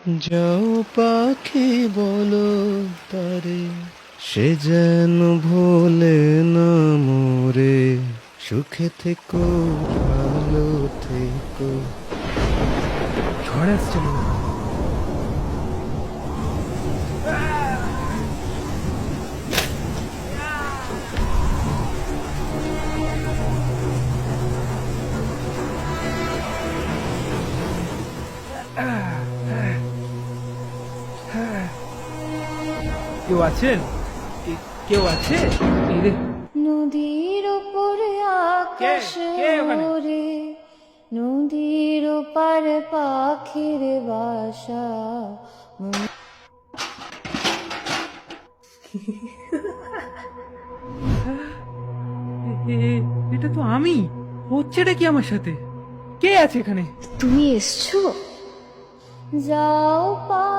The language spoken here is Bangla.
যাও পাখি বলো তারে, সে যেন ভোলে না মোরে, সুখে থেকো ভালো থেকো। ঝড় আসছে মনে হয়। কেউ আছেন? কেউ আছে? এই রে, নদীর উপরে আকাশ কে ওখানে? ওরে, নদীর ওপারে পাখির বাসা। এটা তো আমি। হচ্ছেটা কি আমার সাথে? কে আছে এখানে? তুমি এসছো? যাও পা